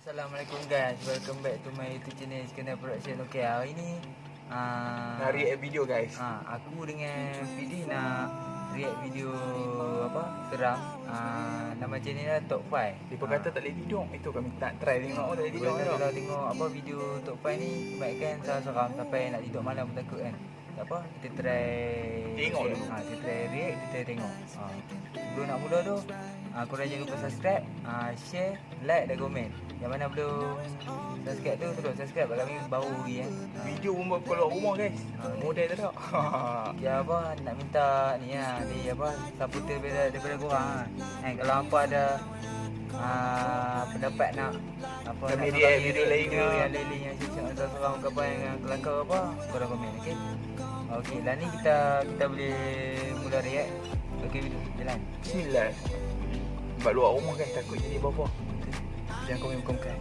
Assalamualaikum guys, welcome back to my YouTube channel Iskandar Production. Okay, hari ni nak react video guys. aku dengan PD nak react video apa? Seram. Nama channel dia Top 5. Dia kata tak boleh tidur. Itu kami tak try tengok tak boleh tidur. Kalau tengok apa video Top 5 ni kebanyakan seram sampai nak tidur malam pun takut kan. Tak apa, kita try tengok dulu. Kita try react, kita try tengok. Sebelum nak mula tu, korang jangan lupa subscribe, share, like dan komen. Yang mana belum subscribe tu terus subscribe sebab kami baru lagi Video pun buat keluar rumah guys. Model tak ada. Ya apa nak minta ni di apa supporter daripada korang kalau apa ada pendapat nak apa kami nak react video lain ke yang lain yang seorang ke apa yang kelakar apa korang komen okey. Okey, lah ni kita boleh mula react. Okey, jalan. Bismillah. Buat luar rumah guys, takut jadi apa-apa. Jangan komen.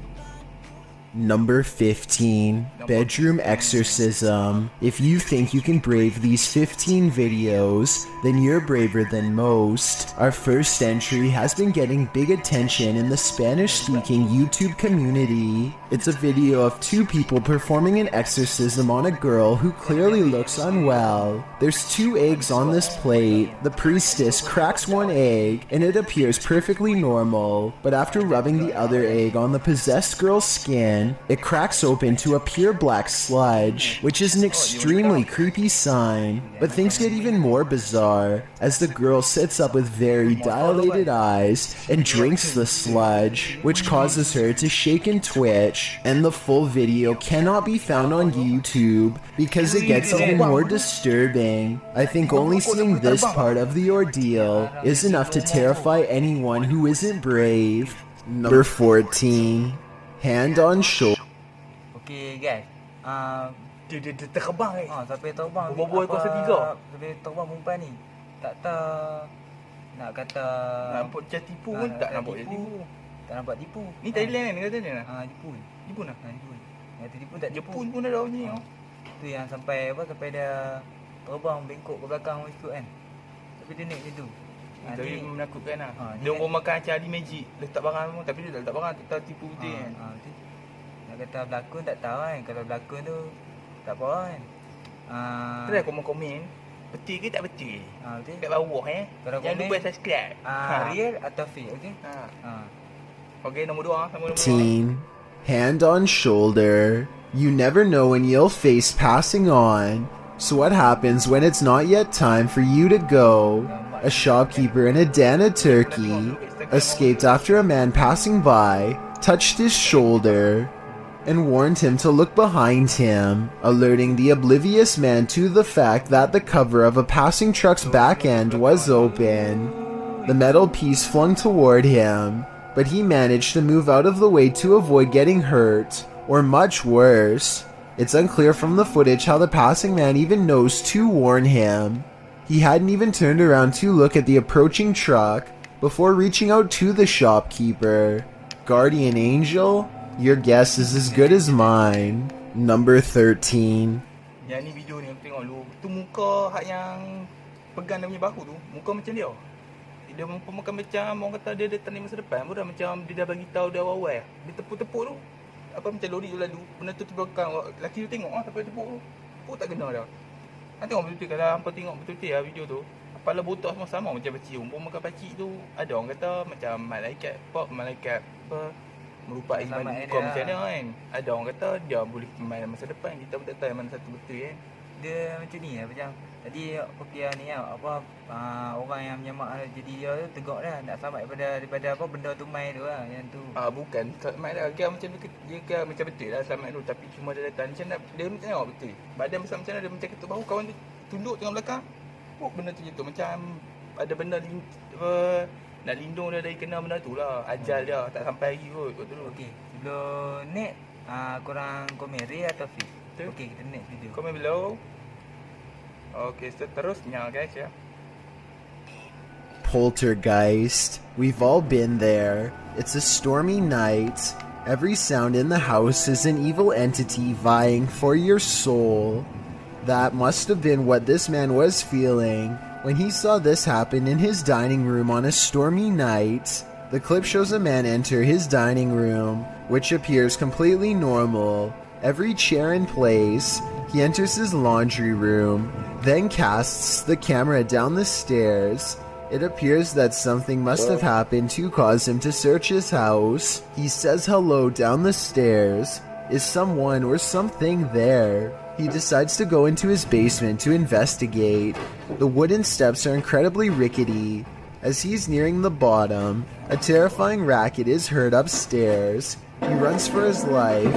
Number 15, Bedroom Exorcism. If you think you can brave these 15 videos, then you're braver than most. Our first entry has been getting big attention in the Spanish-speaking YouTube community. It's a video of two people performing an exorcism on a girl who clearly looks unwell. There's 2 eggs on this plate. The priestess cracks one egg, and it appears perfectly normal. But after rubbing the other egg on the possessed girl's skin, it cracks open to a pure black sludge, which is an extremely creepy sign. But things get even more bizarre, as the girl sits up with very dilated eyes and drinks the sludge, which causes her to shake and twitch. And the full video cannot be found on YouTube, because it gets even more disturbing. I think only seeing this part of the ordeal is enough to terrify anyone who isn't brave. Number 14. Hand on shoulder. Okey guys. Dia terbang guys. Sampai terbang. Berbual kuasa 3. Sampai terbang perempuan ni. Tak tahu nak kata nampak macam tipu pun tak nampak dia tipu. Tak nampak tipu. Ni Thailand kan kata dia. Jepun. Jepun lah. Jepun. Kata tipu tak Jepun pun ada bunyi. Tu yang sampai sampai dia terbang bengkok ke belakang itu kan. Tapi dia naik macam tu. Tapi menakutkan lah. Dia ni orang makan macam Adi Magic. Letak barang semua. Tapi dia tak letak barang. Tak tahu tipu betul kan. Nak kata berlakon tak tahu kan. Kalau berlakon tu tak apa kan. Try komen-komen. Betul ke tak betul? Betul. Kat bawah jangan lupa subscribe. Real atau fake, okey? Okey, nombor 2. 15. Hand on shoulder. You never know when you'll face passing on. So what happens when it's not yet time for you to go? A shopkeeper in Adana, Turkey, escaped after a man passing by touched his shoulder and warned him to look behind him, alerting the oblivious man to the fact that the cover of a passing truck's back end was open. The metal piece flung toward him, but he managed to move out of the way to avoid getting hurt, or much worse. It's unclear from the footage how the passing man even knows to warn him. He hadn't even turned around to look at the approaching truck before reaching out to the shopkeeper. Guardian angel? Your guess is as good as mine. Number 13. Yang ni video ni aku tengok dulu. Tu muka hak yang pegang dia punya bahu tu. Muka macam dia. Dia muka macam orang kata dia tak ni masa depan. Bukan macam dia dah bagi tahu dia awal-awal. Dia tepuk-tepuk tu. Apa macam lori tu lalu. Benda tu belakang. Laki tu tengok sampai tepuk tu. Tepuk tak kena dah. Nanti orang betul-betul kalau hampa tengok betul-betul lah video tu. Kepala botak semua sama macam pacik. Pun makan pacik tu ada orang kata macam malaikat apa merupai iman muka macam mana kan. Ada orang kata dia boleh main masa depan. Kita pun tak tahu mana satu betul kan. Dia macam ni lah macam tadi okey ni apa orang yang menyamak jadi dia tu tegak dah nak selamat daripada apa benda tu main tu lah yang tu. Bukan selamat dah. Dia macam dia kan macam betul lah selamat tu tapi cuma dia datang macam nak dia macam tengok betul. Badan besar macam mana dia macam ketuk bahu kawan tu tunduk tengah belakang. Benda tu jatuh macam ada benda nak lindung dia dari kena benda tu lah. Ajal dia tak sampai lagi kot dulu. Okey, sebelum next korang komen real atau fake? Okey, kita next video. Komen below. Okey, seterusnya guys ya. Poltergeist. We've all been there. It's a stormy night. Every sound in the house is an evil entity vying for your soul. That must have been what this man was feeling when he saw this happen in his dining room on a stormy night. The clip shows a man enter his dining room, which appears completely normal. Every chair in place. He enters his laundry room, then casts the camera down the stairs. It appears that something must have happened to cause him to search his house. He says hello down the stairs. Is someone or something there? He decides to go into his basement to investigate. The wooden steps are incredibly rickety. As he's nearing the bottom, a terrifying racket is heard upstairs. He runs for his life,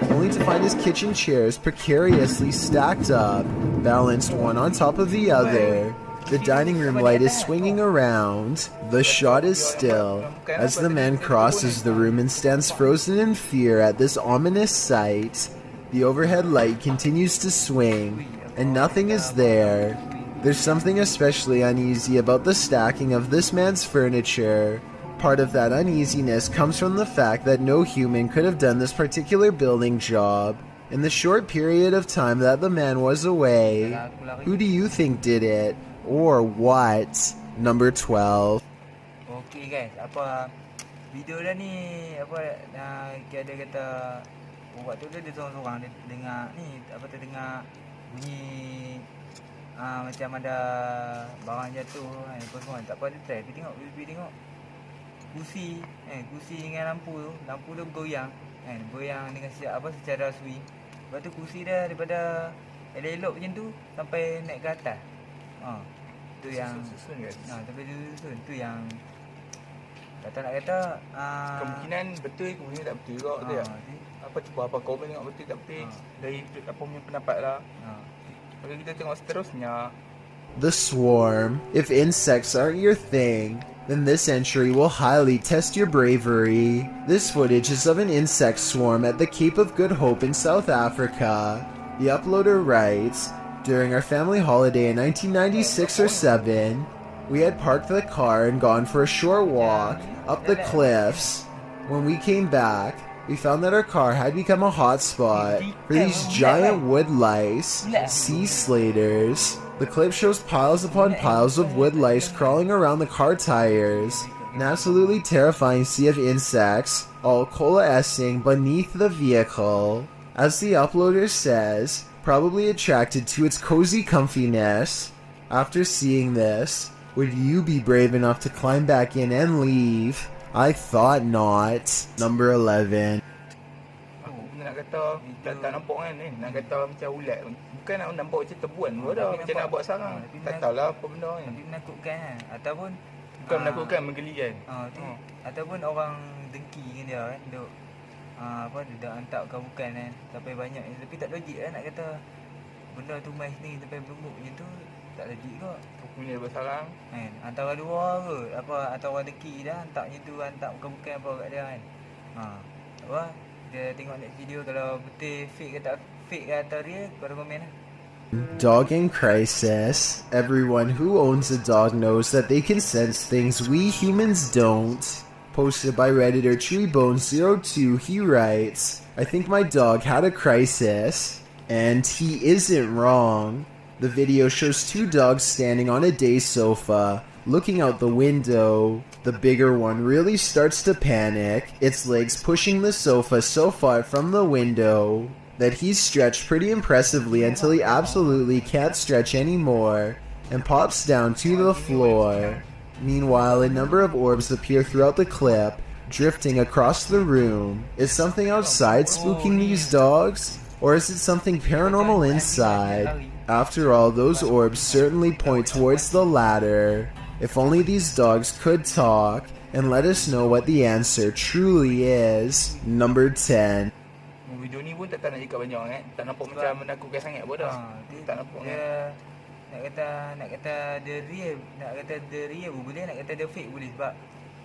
only to find his kitchen chairs precariously stacked up, balanced one on top of the other. The dining room light is swinging around. The shot is still, as the man crosses the room and stands frozen in fear at this ominous sight. The overhead light continues to swing, and nothing is there. There's something especially uneasy about the stacking of this man's furniture. Part of that uneasiness comes from the fact that no human could have done this particular building job in the short period of time that the man was away. Who do you think did it? Or what? Number 12. Okey guys, apa video dah ni apa ada kata waktu tu dia seorang-seorang dia dengar ni apa tu dengar bunyi macam ada barang jatuh kan apa semua. Tak apa dia try pergi tengok kursi dengan lampu tu bergoyang kan, bergoyang dengan secara swing. Lepas tu kursi dia daripada elok macam tu sampai naik ke atas. Tu yang sampai susun tu yang tak tahu nak kata kemungkinan betul, kemungkinan tak betul juga tu ya. Apa komen tengok betul tak betul dari apa punya pendapat lah. Kalau kita tengok seterusnya, The Swarm. If insects aren't your thing, then this entry will highly test your bravery. This footage is of an insect swarm at the Cape of Good Hope in South Africa. The uploader writes, during our family holiday in 1996 or 7, we had parked the car and gone for a short walk up the cliffs. When we came back, we found that our car had become a hotspot for these giant wood lice, sea slaters. The clip shows piles upon piles of wood lice crawling around the car tires, an absolutely terrifying sea of insects, all coalescing beneath the vehicle. As the uploader says, probably attracted to its cozy comfiness. After seeing this, would you be brave enough to climb back in and leave? I thought not. Number 11. nak kata tak nampak kan ni, nak kata macam ulat. Bukan nak nampak macam tebuan pun dah, macam nak buat sarang. Tak tahulah apa benda ni. Tapi menakutkan kan, ataupun bukan menakutkan, menggelikan. Ataupun orang dengki dengan dia kan, duk dia dah hantar kau bukan kan, sampai banyak ni. Tapi tak logik kan nak kata benda tu mai sini sampai berlumut macam tu, tak logik kot. Punya bersarang kan, antara dua ke antara dengki dah hantar macam tu, hantar bukan apa kat dia kan. Dia tengok next video, kalau betul fake ke tak fake ke atau real, kau komen lah. Dog in crisis. Everyone who owns a dog knows that they can sense things we humans don't. Posted by Redditor Treebones02, he writes, I think my dog had a crisis. And he isn't wrong. The video shows two dogs standing on a day sofa, looking out the window. The bigger one really starts to panic, its legs pushing the sofa so far from the window that he's stretched pretty impressively until he absolutely can't stretch anymore and pops down to the floor. Meanwhile, a number of orbs appear throughout the clip, drifting across the room. Is something outside spooking these dogs? Or is it something paranormal inside? After all, those orbs certainly point towards the latter. If only these dogs could talk and let us know what the answer truly is. Number 10. Video ni pun tak nak cakap banyak kan. Tak nampak macam menakutkan sangat pun dah. Tak nampak dia, nak kata dia real, pun boleh, nak kata dia fake boleh, sebab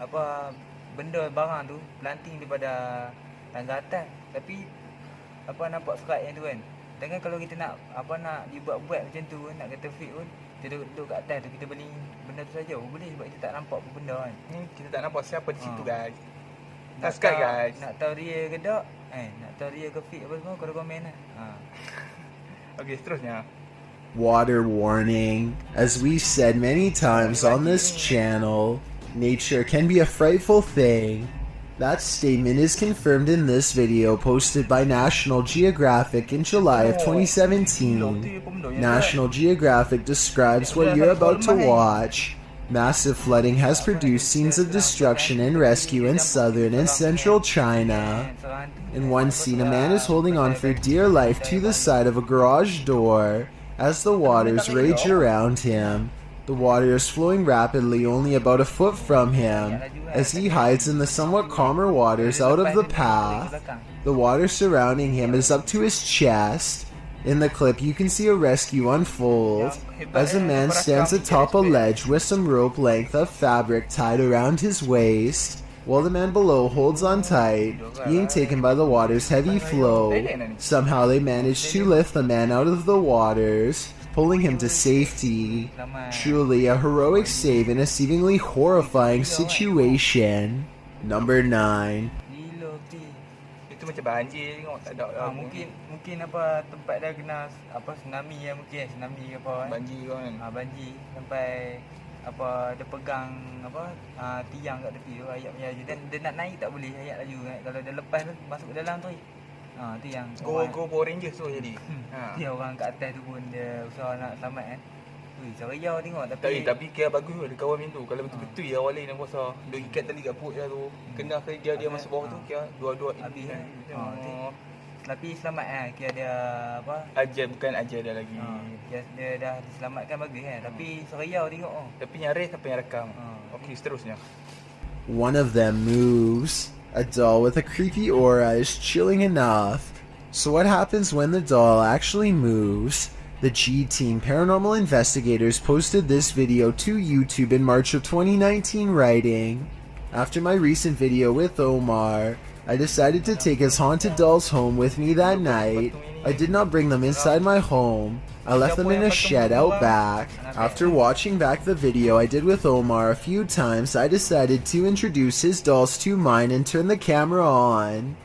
apa benda barang tu planting daripada tangga atas. Tapi apa nampak serat yang tu kan. Jangan kalau kita nak dibuat-buat macam tu kan, nak kata fake pun, kita duduk kat atas tu, kita beli benda tu saja pun boleh, sebab kita tak nampak apa benda kan. Kita tak nampak siapa di situ guys. Subscribe guys. Nak tahu real ke tak? Nak tahu real ke fake apa semua, kau komen lah. Okey, seterusnya. Water warning. As we've said many times on this channel, nature can be a frightful thing. That statement is confirmed in this video posted by National Geographic in July of 2017. National Geographic describes what you're about to watch. Massive flooding has produced scenes of destruction and rescue in southern and central China. In one scene, a man is holding on for dear life to the side of a garage door as the waters rage around him. The water is flowing rapidly only about a foot from him as he hides in the somewhat calmer waters out of the path. The water surrounding him is up to his chest. In the clip, you can see a rescue unfold as a man stands atop a ledge with some rope length of fabric tied around his waist, while the man below holds on tight, being taken by the water's heavy flow. Somehow they manage to lift the man out of the waters, pulling him to safety. Truly a heroic save in a seemingly horrifying situation. Number 9. Gila betul. Itu macam banjir tengok, tak ada lah. Mungkin apa tempat dah kena apa tsunami ya, mungkin tsunami ke apa kan. Banjir kan. Banjir sampai apa dia pegang apa tiang kat tepi tu, ayat punya laju. Dan dia nak naik tak boleh, ayat laju kan. Kalau dia lepas tu masuk ke dalam tu. Tu yang Go Power Rangers tu jadi. dia orang kat atas tu pun dia usaha nak selamat kan. Ui, seriau tengok Tapi kira bagus ada kawan macam tu. Kalau betul-betul ya awal ni kuasa dia ikat tali kat perut dia tu. Kena kerja dia masuk bawah tu kira dua-dua habis kan. Tapi selamat kan, kira dia apa? Bukan ajar dia lagi. Dia dah diselamatkan bagus kan. Tapi seriau tengok Tapi nyaris siapa yang rekam. Okey, seterusnya. One of them moves. A doll with a creepy aura is chilling enough. So what happens when the doll actually moves? The G-Team Paranormal Investigators posted this video to YouTube in March of 2019 writing, "After my recent video with Omar, I decided to take his haunted dolls home with me that night. I did not bring them inside my home. I left them in a shed out back. After watching back the video I did with Omar a few times, I decided to introduce his dolls to mine and turn the camera on."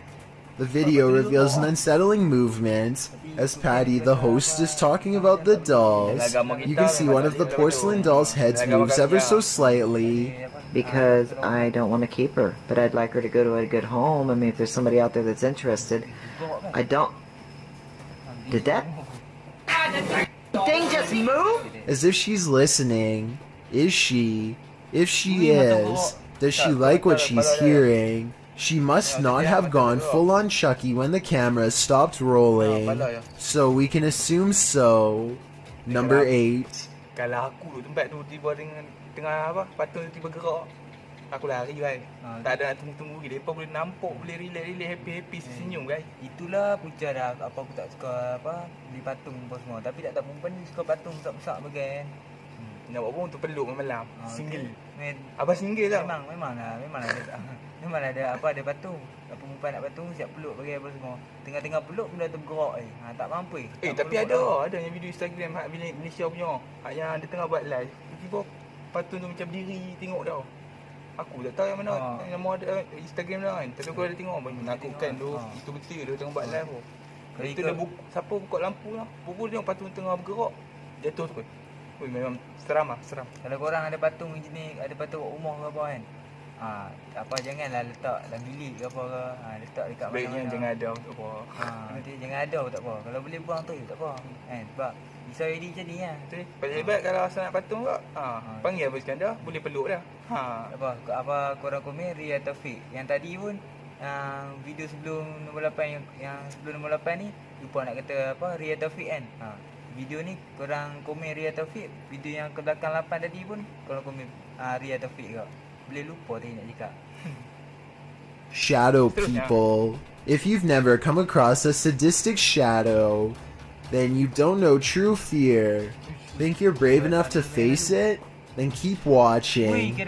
The video reveals an unsettling movement as Patty, the host, is talking about the dolls. You can see one of the porcelain dolls' heads moves ever so slightly. Because I don't want to keep her, but I'd like her to go to a good home. I mean, if there's somebody out there that's interested, I don't. Did that thing just move? As if she's listening. Is she? If she is, does she like what she's hearing? She must not have gone full on Chucky when the camera stopped rolling, so we can assume so. Number 8. Kalau aku tempat tu tiba dengan tengah apa, patung tiba gerak, aku lari guys. Tak ada nak tunggu-tunggu lagi. Depa boleh nampak, boleh relax, happy senyum guys. Itulah punca dah apa aku tak suka apa beli patung apa semua. Tapi tak tahu perempuan ni suka patung besar-besar bagai kan. Nak buat apa untuk peluk malam. Single. Okay. Apa single tak? Memang ada. Memang ada apa, ada patung. Apa perempuan nak patung siap peluk bagi apa semua. Tengah-tengah peluk benda tu bergerak tak mampu Tapi ada yang video Instagram hak Malaysia punya. Hak yang dia tengah buat live. Tiba patung tu macam berdiri tengok tau. Aku tak tahu yang mana nama ada Instagram dah kan. Tapi aku ada tengok menakutkan tu. Itu betul dia tengah buat live tu. Kalau itu dia siapa buka lampu lah. Pukul tengok patung tengah bergerak. Jatuh tu. Ui, memang seram. Kalau korang ada patung jenis, ada patung kat rumah ke apa kan, apa janganlah letak dalam bilik ke apa ke, letak dekat mana-mana. Baiknya jangan ada apa. Nanti jangan ada tak apa. Kalau boleh buang tu tak apa kan, sebab risau jadi macam ni kan. Betul. Paling hebat kalau rasa nak patung kak, panggil Abang Iskandar, boleh peluk dah. Apa korang komen real atau fake. Yang tadi pun video sebelum nombor 8 yang sebelum nombor 8 ni lupa nak kata apa real atau fake kan. Video ni korang komen real atau fake. Video yang ke belakang 8 tadi pun korang komen real atau fake kak. Boleh lupa tadi nak cakap. Shadow people. If you've never come across a sadistic shadow, then you don't know true fear. Think you're brave enough to face it? Then keep watching.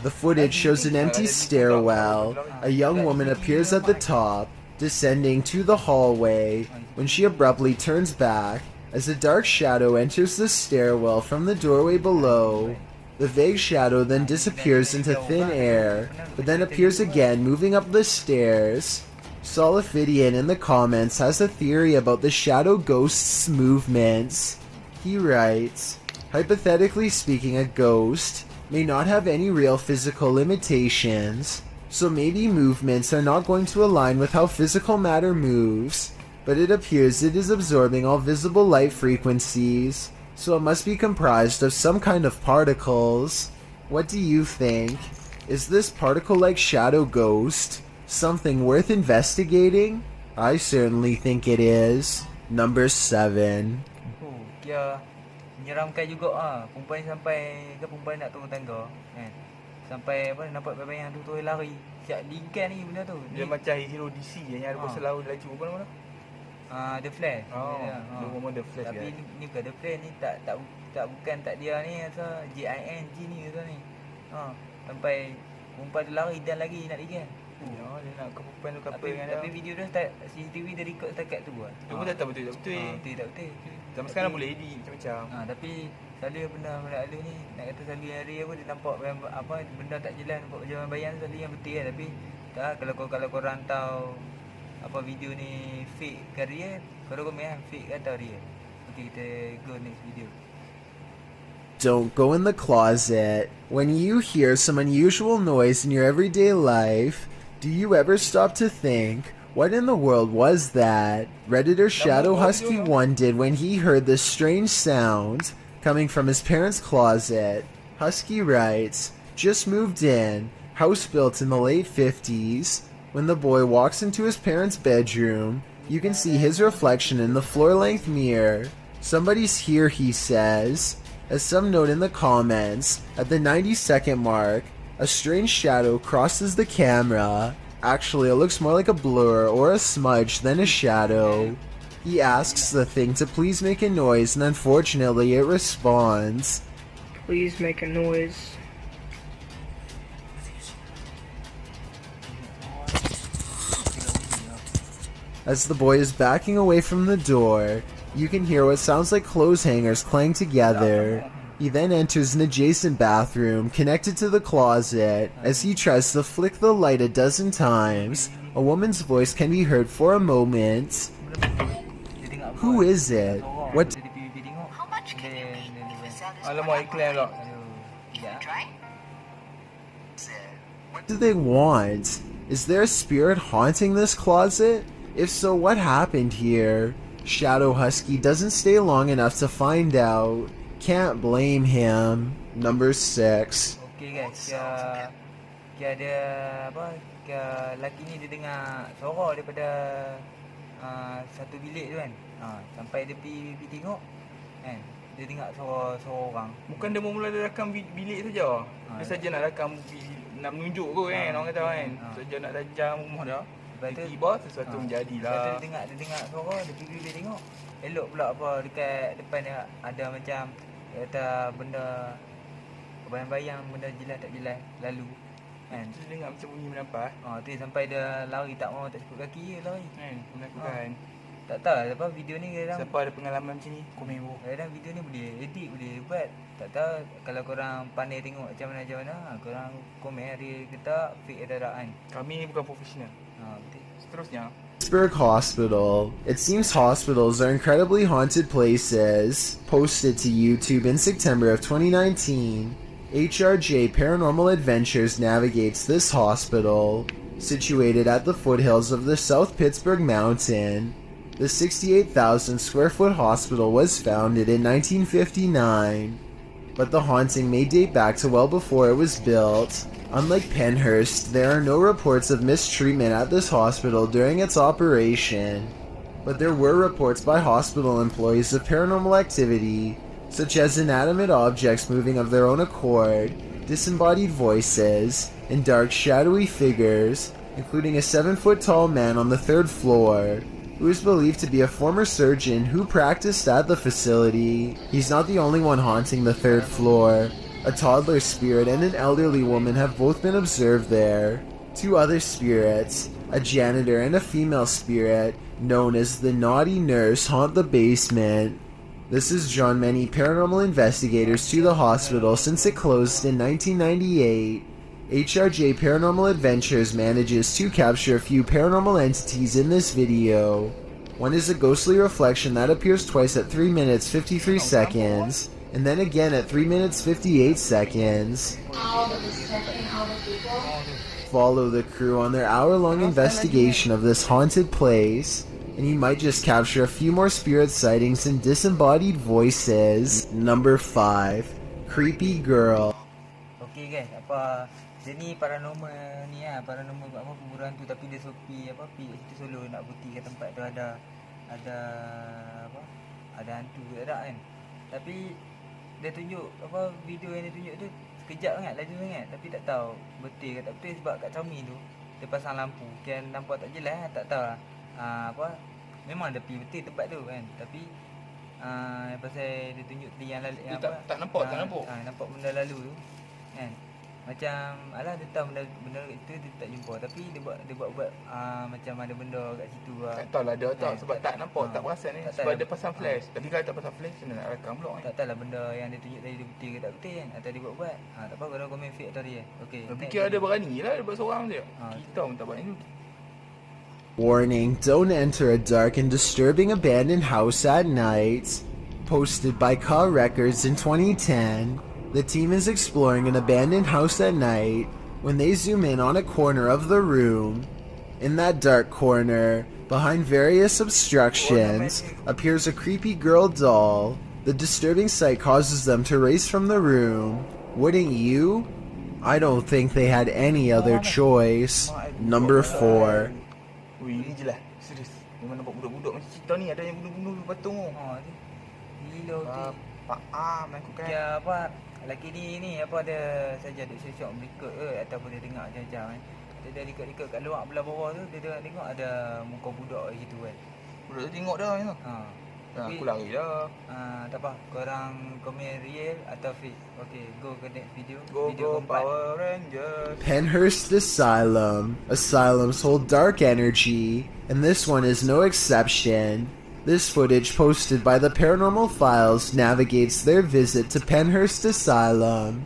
The footage shows an empty stairwell. A young woman appears at the top, descending to the hallway, when she abruptly turns back as a dark shadow enters the stairwell from the doorway below. The vague shadow then disappears into thin air, but then appears again moving up the stairs. Solifidian in the comments has a theory about the shadow ghost's movements. He writes, hypothetically speaking, a ghost may not have any real physical limitations, so maybe movements are not going to align with how physical matter moves, but it appears it is absorbing all visible light frequencies, so it must be comprised of some kind of particles. What do you think? Is this particle-like shadow ghost something worth investigating? I certainly think it is. Number 7. Oh, kira menyeramkan juga perempuan ni sampai ke perempuan nak turun tangga kan. Sampai apa nampak bayang tu terus lari. Siap ligan ni benda tu. Dia macam hero DC yang ada pasal laut laju apa nama tu? The Flash. Dia memang The Flash. Tapi ni bukan The Flash ni, tak bukan tak dia ni asal JING ni asal ni. Sampai perempuan tu lari dan lagi nak ligan. Ya, dia nak ke perempuan tu couple dengan Tapi video dia start, CCTV dia record setakat tu lah. Itu pun tak betul. Betul tak betul. Zaman sekarang boleh edit macam-macam. Tapi selalu benda lalu ni nak kata selalu hari apa dia nampak apa benda tak jelas, nampak macam bayang selalu yang betul kan. Tapi tak, kalau korang tahu apa video ni fake ke real, korang komen lah fake ke atau real. Okay, kita go next video. Don't go in the closet. When you hear some unusual noise in your everyday life, do you ever stop to think, what in the world was that? Redditor Shadow Husky 1 did when he heard this strange sound coming from his parents' closet. Husky writes, just moved in, house built in the late 50s. When the boy walks into his parents' bedroom, you can see his reflection in the floor-length mirror. Somebody's here, he says. As some note in the comments, at the 90-second mark, a strange shadow crosses the camera. Actually, it looks more like a blur or a smudge than a shadow. He asks the thing to please make a noise, and unfortunately it responds. Please make a noise. As the boy is backing away from the door, you can hear what sounds like clothes hangers clang together. He then enters an adjacent bathroom connected to the closet. As he tries to flick the light a dozen times, a woman's voice can be heard for a moment. Who is it? What How much can you make if we sell this Alamak, iklan pula. Try? do they want? Is there a spirit haunting this closet? If so, what happened here? Shadow Husky doesn't stay long enough to find out. Can't blame him. Number 6. Okay guys, kira ada apa? Kira lelaki ni dia dengar suara daripada satu bilik tu kan. Sampai dia pergi tengok kan. Dia dengar suara orang. Bukan dia mula dia rakam bilik saja. Dia saja nak rakam nak menunjuk kot kan, orang kata kan. Saja nak rajam rumah dah. Tiba-tiba sesuatu menjadilah. Dia dengar suara, dia pergi tengok. Elok pula apa dekat depan dia ada macam kata benda bayang-bayang, benda jelas tak jelas lalu kan. Dia dengar macam bunyi menampak. Tu sampai dia lari tak mau, tak cukup kaki je lari. Kan, menakutkan. Tak tahu apa video ni kadang Siapa ada pengalaman macam ni, komen bawah. kadang video ni boleh edit, boleh buat. Tak tahu kalau korang pandai tengok macam mana, korang komen hari kita fake atau tak kan. Kami ni bukan profesional. Betul. Seterusnya, Pittsburgh Hospital. It seems hospitals are incredibly haunted places. Posted to YouTube in September of 2019, HRJ Paranormal Adventures navigates this hospital. Situated at the foothills of the South Pittsburgh Mountain, the 68,000 square foot hospital was founded in 1959, but the haunting may date back to well before it was built. Unlike Penhurst, there are no reports of mistreatment at this hospital during its operation, but there were reports by hospital employees of paranormal activity, such as inanimate objects moving of their own accord, disembodied voices, and dark shadowy figures, including a 7-foot-tall man on the 3rd floor, who is believed to be a former surgeon who practiced at the facility. He's not the only one haunting the 3rd floor. A toddler spirit and an elderly woman have both been observed there. 2 other spirits, a janitor and a female spirit, known as the Naughty Nurse, haunt the basement. This has drawn many paranormal investigators to the hospital since it closed in 1998. HRJ Paranormal Adventures manages to capture a few paranormal entities in this video. One is a ghostly reflection that appears twice at 3 minutes 53 seconds, and then again at 3 minutes 58 seconds. Follow the crew on their hour-long investigation of this haunted place, and you might just capture a few more spirit sightings and disembodied voices. Number 5. Creepy Girl. Okey guys, apa dia ni paranormal ni lah, paranormal buat apa kuburan tu tapi dia sepi apa pergi kat situ Solo nak buktikan tempat tu ada apa? Ada hantu ke tak kan. Tapi dia tunjuk apa video yang dia tunjuk tu sekejap sangat, laju sangat, tapi tak tahu betul ke tak betul sebab kat Xiaomi tu dia pasang lampu kan nampak tak jelas, tak tahu lah. Apa memang ada pergi betul tempat tu kan, tapi pasal dia tunjuk yang lalu yang Dia tak nampak, tak nampak. nampak benda lalu tu kan. Macam alah dia tahu benda itu dia tak jumpa, tapi dia buat macam ada benda kat situ lah. Tak tahu lah dia tahu Kan, sebab tak nampak, tak perasan ni. tak Sebab tahu. dia pasang flash. Tapi kalau tak pasang flash, macam mana nak rakam pula kan? Tak tahulah benda yang dia tunjuk tadi dia betul ke tak betul kan, atau dia buat. Tak apa kalau komen fake tadi kan. Okey. Dia fikir ada berani lah dia buat seorang je. Ha. Kita pun tak buat ni. Warning, don't enter a dark and disturbing abandoned house at night. Posted by Car Records in 2010, the team is exploring an abandoned house at night when they zoom in on a corner of the room. In that dark corner, behind various obstructions, appears a creepy girl doll. The disturbing sight causes them to race from the room. Wouldn't you? I don't think they had any other choice. Number 4. Ui, ni je lah. Serius. Memang nampak budak-budak macam cerita ni. Ada yang bunuh-bunuh patung tu. tu. Gila tu. Aku kan. Dia apa lelaki ni apa dia saja duk syok berikut ke ataupun dia dengar jauh-jauh kan. Dia ikut-ikut kat luar belah bawah tu dia tengok ada muka budak kat situ kan. Budak tu tengok dah ni. Aku lari dah. Tak apa, korang komen real atau fake. Okay, go ke next video. Go Video keempat. Power Rangers. Penhurst Asylum. Asylums hold dark energy, and this one is no exception. This footage posted by the Paranormal Files navigates their visit to Penhurst Asylum.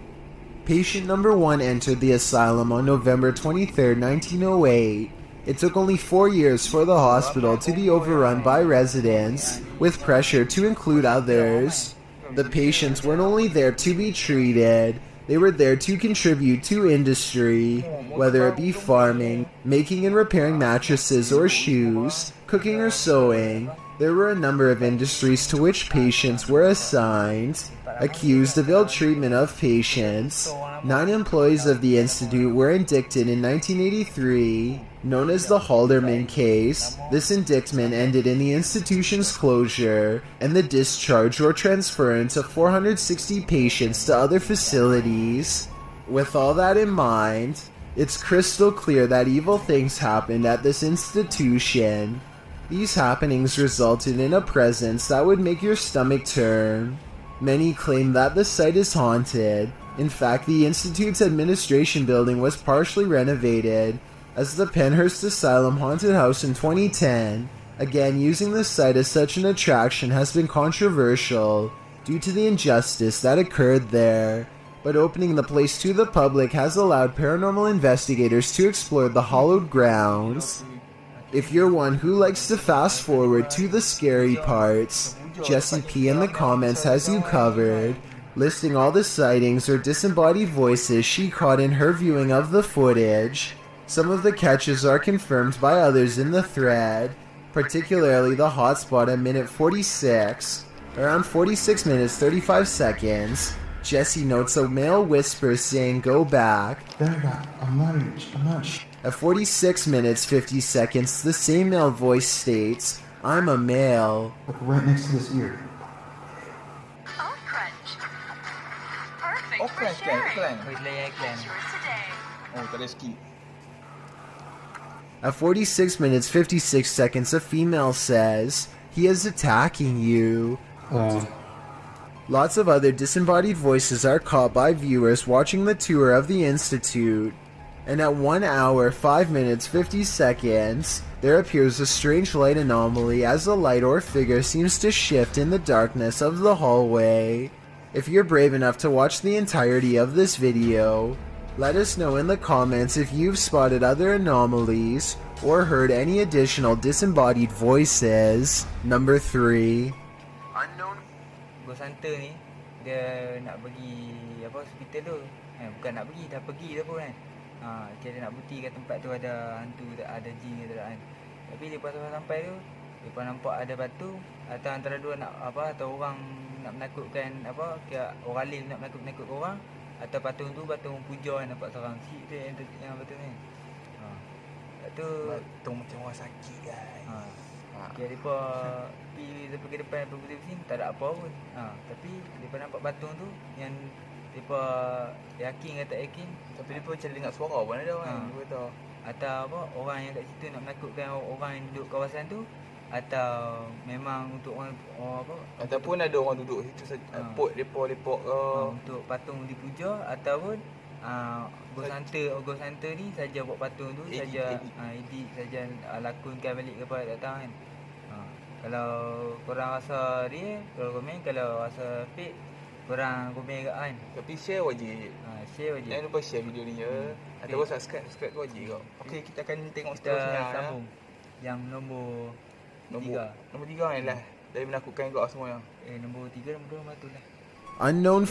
Patient number 1 entered the asylum on November 23, 1908. It took only 4 years for the hospital to be overrun by residents, with pressure to include others. The patients weren't only there to be treated, they were there to contribute to industry, whether it be farming, making and repairing mattresses or shoes, cooking or sewing. There were a number of industries to which patients were assigned. Accused of ill treatment of patients, 9 employees of the institute were indicted in 1983, known as the Halderman case. This indictment ended in the institution's closure and the discharge or transference of 460 patients to other facilities. With all that in mind, it's crystal clear that evil things happened at this institution. These happenings resulted in a presence that would make your stomach turn. Many claim that the site is haunted. In fact, the Institute's administration building was partially renovated as the Penhurst Asylum Haunted House in 2010. Again, using the site as such an attraction has been controversial due to the injustice that occurred there. But opening the place to the public has allowed paranormal investigators to explore the hallowed grounds. If you're one who likes to fast forward to the scary parts, Jessie P in the comments has you covered, listing all the sightings or disembodied voices she caught in her viewing of the footage. Some of the catches are confirmed by others in the thread, particularly the hotspot at minute 46, around 46 minutes 35 seconds. Jessie notes a male whisper saying go back. At 46 minutes 50 seconds, the same male voice states, I'm a male. Look right next to this ear. Oat Crunch. Perfect Oat for Crunch, sharing. iklan. Wait layer iklan. What's yours today? Oh, tak ada skip. At 46 minutes 56 seconds, a female says, he is attacking you. Lots of other disembodied voices are caught by viewers watching the tour of the Institute. And at 1 hour, 5 minutes, 50 seconds, there appears a strange light anomaly as a light or figure seems to shift in the darkness of the hallway. If you're brave enough to watch the entirety of this video, let us know in the comments if you've spotted other anomalies or heard any additional disembodied voices. Number 3. Ghost Hunter ni dia nak pergi apa hospital tu. Bukan nak pergi, dah pergi dah pun kan. Kira dia nak buktikan tempat tu ada hantu, ada jin ke tak kan. Tapi lepas sampai tu, lepas nampak ada batu atau antara dua nak apa, atau orang nak menakutkan apa, kira orang lain nak menakut orang, atau patung tu patung puja kan, nampak seorang sikit tu yang betul ni. Lepas tu Patung macam orang sakit guys. kira depa pergi ke depan pusing tak ada apa pun. Tapi depa nampak patung tu yang depa yakin ke tak yakin, Tapi dia pun macam dengar suara pun ada kan. Dia kata atau apa orang yang kat situ nak menakutkan orang yang duduk kawasan tu, atau memang untuk orang apa, ataupun ada orang duduk situ saja. Pot lepok-lepok ke. untuk patung dipuja, ataupun Ghost Hunter ni saja buat patung tu Edit, saja edit. edit saja, lakonkan balik kepada tak tahu kan. Kalau korang rasa dia, kalau komen, kalau rasa fake korang komen kat kan. Tapi share wajib. Share je. Jangan lupa share video ni ya. Ataupun subscribe tu wajib kau. Okey, kita akan tengok Kita seterusnya. sambung yang nombor 3. Nombor 3 ni lah. Dari menakutkan kau semua yang. Nombor 3 nombor 2 betul lah. Unknown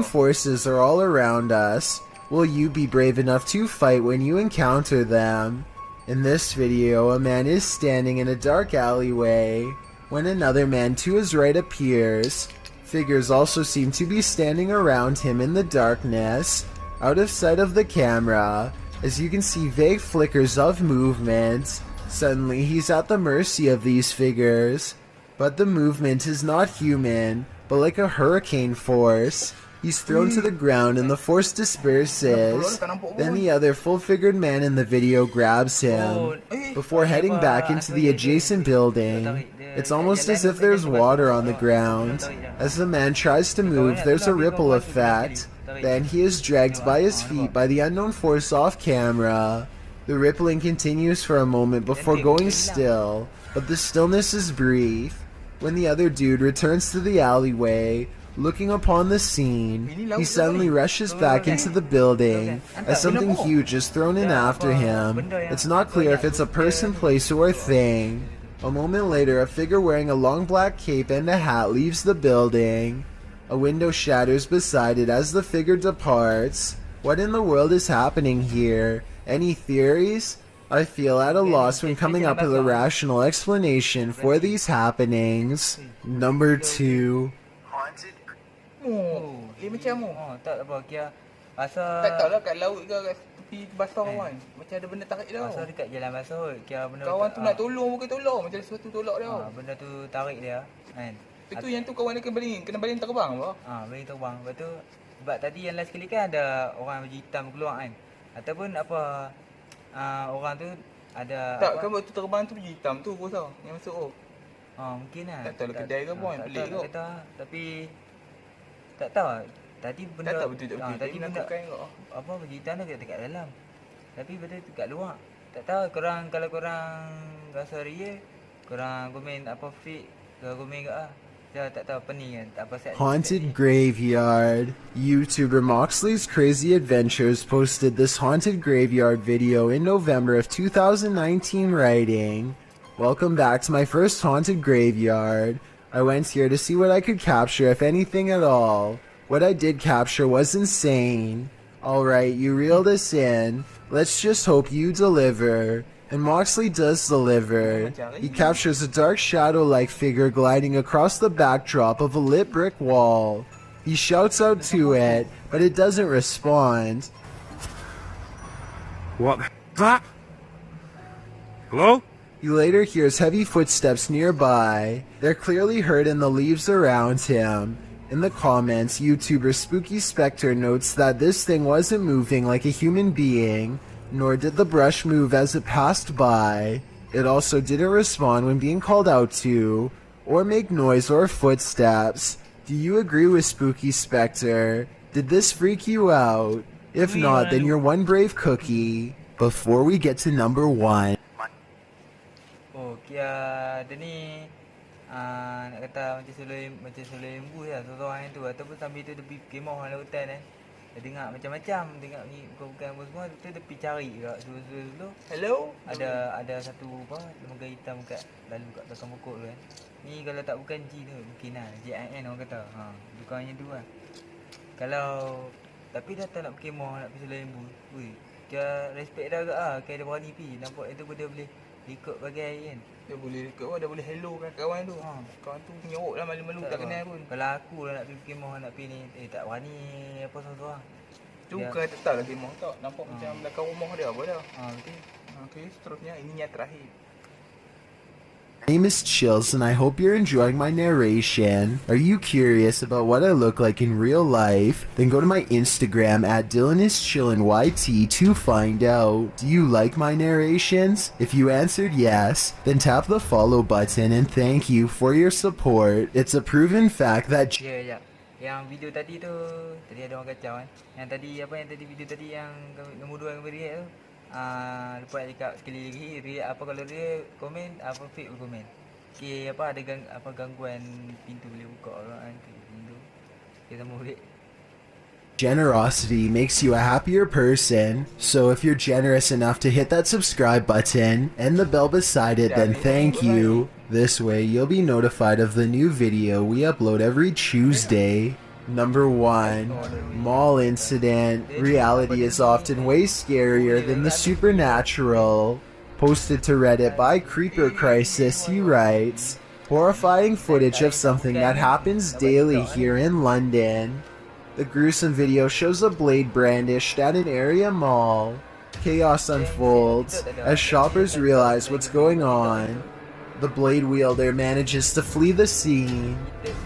forces are all around us. Will you be brave enough to fight when you encounter them? In this video, a man is standing in a dark alleyway when another man to his right appears. Figures also seem to be standing around him in the darkness, out of sight of the camera, as you can see vague flickers of movement. Suddenly, he's at the mercy of these figures, but the movement is not human, but like a hurricane force. He's thrown to the ground and the force disperses. Then the other full-figured man in the video grabs him. Before heading back into the adjacent building, it's almost as if there's water on the ground. As the man tries to move, there's a ripple effect. Then he is dragged by his feet by the unknown force off camera. The rippling continues for a moment before going still, but the stillness is brief. When the other dude returns to the alleyway, looking upon the scene, he suddenly rushes back into the building as something huge is thrown in after him. It's not clear if it's a person, place, or thing. A moment later, a figure wearing a long black cape and a hat leaves the building. A window shatters beside it as the figure departs. What in the world is happening here? Any theories? I feel at a loss when coming up with a rational explanation for these happenings. Number 2. Dia macam Tak apa, kira rasa tak tahu lah kat laut ke kat tepi basah kan. Macam ada benda tarik dia. rasa dekat jalan basah kot. Kira benda Kawan tu nak tolong bukan tolong. Macam sesuatu tolak dia. benda tu tarik dia kan. Itu yang tu kawan dia kena baling terbang apa? Bagi terbang. Lepas tu sebab tadi yang last sekali kan ada orang baju hitam keluar kan. Ataupun apa orang tu ada Tak, apa? kan waktu terbang tu baju hitam tu rasa yang masuk tu. Mungkin lah. Tak tahu lah kedai ke pun, tak pelik tahu, kot. tak tahu. Tapi tak tahu lah. Tadi benda Tak tahu betul tak betul. tadi benda menakutkan kau. apa baju hitam tu dekat dalam. Tapi betul tu kat luar. Tak tahu korang, kalau korang rasa real, korang komen apa fake, korang komen kat Saya tak tahu apa ni kan. Tak apa set. Haunted Graveyard. YouTuber Moxley's Crazy Adventures posted this haunted graveyard video in November of 2019, writing, "Welcome back to my first haunted graveyard. I went here to see what I could capture, if anything at all. What I did capture was insane. Alright, you reeled us in. Let's just hope you deliver." And Moxley does deliver. He captures a dark shadow-like figure gliding across the backdrop of a lit brick wall. He shouts out to it, but it doesn't respond. What the that? Hello? He later hears heavy footsteps nearby. They're clearly heard in the leaves around him. In the comments, YouTuber Spooky Spectre notes that this thing wasn't moving like a human being, nor did the brush move as it passed by. It also didn't respond when being called out to, or make noise or footsteps. Do you agree with Spooky Spectre? Did this freak you out? If not, then you're one brave cookie. Before we get to number 1. Kira dia ni nak kata macam sulai lembu lah seorang tu, ataupun sambil tu dia pergi kemah dalam hutan kan. Dia dengar macam-macam, dengar ni bukan apa semua, tu dia pergi cari kat dulu. Hello? Ada satu apa lembaga hitam kat lalu kat belakang pokok tu kan. Ni kalau tak bukan G tu, mungkin lah JIN orang kata. Bukannya tu lah. Kalau tapi dah tak nak berkemah, nak pergi Selembu. Weh, dia respect dah agak ah, dia berani pi. Nampak itu pun dia boleh ikut bagai kan. Dia boleh dekat dah boleh hello kan kawan tu. Kawan tu menyorok lah malu-malu tak kenal pun. Kalau aku lah nak pergi berkemah, nak pergi ni, tak berani apa seorang-seorang. Tu bukan tetap lagi kemah tak. Nampak macam belakang rumah dia apa dah. Betul. Okey, seterusnya ini yang terakhir. My name is Chills and I hope you're enjoying my narration. Are you curious about what I look like in real life? Then go to my Instagram at DylanIsChillinYT to find out. Do you like my narrations? If you answered yes, then tap the follow button and thank you for your support. It's a proven fact that Ya. Yang video tadi tu, tadi ada orang kacau kan. Yang tadi video tadi yang nombor 2 kami react tu. Lupa nak cakap sekali lagi, react apa kalau dia komen apa fake komen. Okay, apa ada gangguan pintu boleh buka kan pintu. Kita mau react. generosity makes you a happier person. So if you're generous enough to hit that subscribe button and the bell beside it, then thank you. This way you'll be notified of the new video we upload every Tuesday. Number 1. Mall incident. Reality is often way scarier than the supernatural. Posted to Reddit by Creeper Crisis, he writes, horrifying footage of something that happens daily here in London. The gruesome video shows a blade brandished at an area mall. Chaos unfolds as shoppers realize what's going on. The blade wielder manages to flee the scene.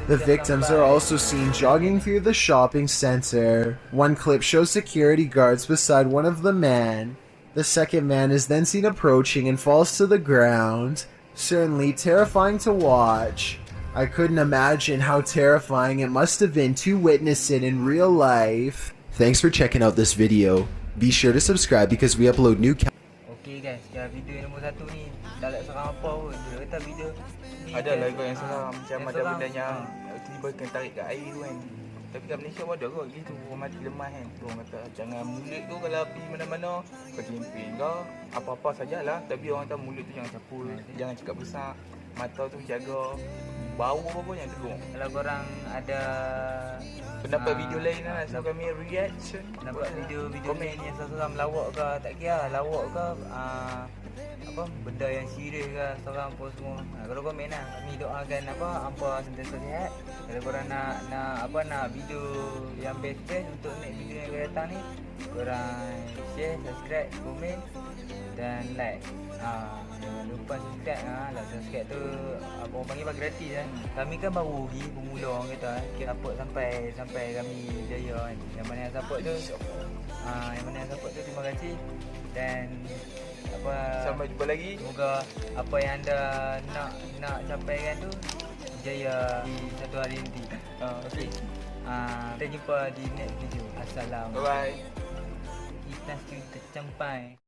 The victims are also seen jogging through the shopping center. One clip shows security guards beside one of the men. The second man is then seen approaching and falls to the ground. Certainly terrifying to watch. I couldn't imagine how terrifying it must have been to witness it in real life. Thanks for checking out this video. Be sure to subscribe because we upload new Okay guys, ya video yang nombor 1 ni tak nak seram apa pun. Dia kata video ni Ada lah kau yang seram. Macam ada seram. benda yang tiba kena tarik kat air tu kan. Tapi kat Malaysia pun ada kot gitu. Orang mati lemah kan. Tu orang kata jangan mulut tu kalau pergi mana-mana kau timpin kau. Apa-apa sajalah. Tapi orang kata mulut tu jangan capul. Jangan cakap besar. Mata tu jaga. Bau apa pun yang teruk. Kalau korang ada Pendapat video lain lah. So kami reaction. nampak video komen yang seram lawak ke, tak kira lawak ke, apa benda yang serius ke, seram apa semua. Kalau komen lah, kami doakan hampa sentiasa sihat. Kalau korang nak video yang best untuk next video yang akan datang ni, korang share, subscribe, komen dan like. Jangan lupa subscribe. Subscribe tu apa orang panggil gratis kan. Kami kan baru pergi pemula orang kata kita support sampai kami jaya kan. Yang mana yang support tu terima kasih dan Sampai jumpa lagi. semoga apa yang anda nak capaikan tu jaya di satu hari nanti. Okey. Kita jumpa di next video. Assalamualaikum. Bye bye. Kita sudah sampai.